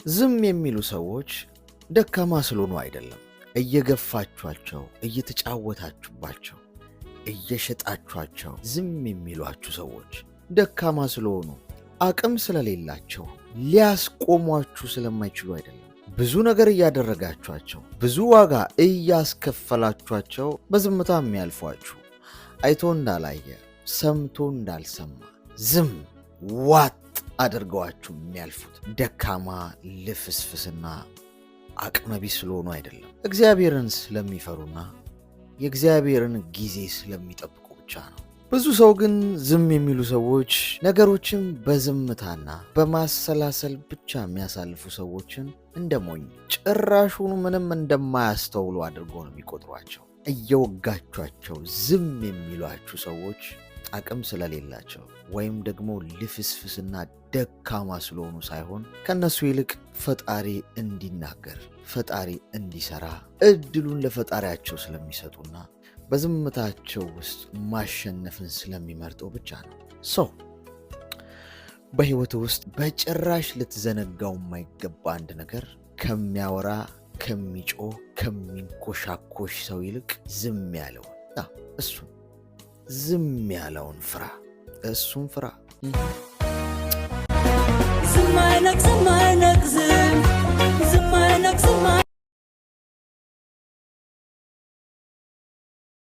ዝም የሚሉ ሰዎች ደካማ ስለሆኑ አይደለም። እየገፋችኋቸው፣ እየተጫወታችሁባቸው፣ እየሸጣችኋቸው ዝም የሚሏችሁ ሰዎች ደካማ ስለሆኑ አቅም ስለሌላቸው ሊያስቆሟችሁ ስለማይችሉ አይደለም። ብዙ ነገር እያደረጋችኋቸው፣ ብዙ ዋጋ እያስከፈላችኋቸው በዝምታ የሚያልፏችሁ አይቶ እንዳላየ ሰምቶ እንዳልሰማ ዝም ዋጥ አድርገዋችሁ የሚያልፉት ደካማ ልፍስፍስና አቅመቢስ ስለሆኑ አይደለም። እግዚአብሔርን ስለሚፈሩና የእግዚአብሔርን ጊዜ ስለሚጠብቁ ብቻ ነው። ብዙ ሰው ግን ዝም የሚሉ ሰዎች ነገሮችን በዝምታና በማሰላሰል ብቻ የሚያሳልፉ ሰዎችን እንደ ሞኝ ጭራሹኑ ምንም እንደማያስተውሉ አድርጎ ነው የሚቆጥሯቸው። እየወጋቿቸው ዝም የሚሏችሁ ሰዎች አቅም ስለሌላቸው ወይም ደግሞ ልፍስፍስና ደካማ ስለሆኑ ሳይሆን ከነሱ ይልቅ ፈጣሪ እንዲናገር፣ ፈጣሪ እንዲሰራ እድሉን ለፈጣሪያቸው ስለሚሰጡና በዝምታቸው ውስጥ ማሸነፍን ስለሚመርጡ ብቻ ነው። ሰው በህይወት ውስጥ በጭራሽ ልትዘነጋው የማይገባ አንድ ነገር ከሚያወራ፣ ከሚጮህ፣ ከሚንኮሻኮሽ ሰው ይልቅ ዝም ያለውን ዝም ያለውን ፍራ። እሱን ፍራ።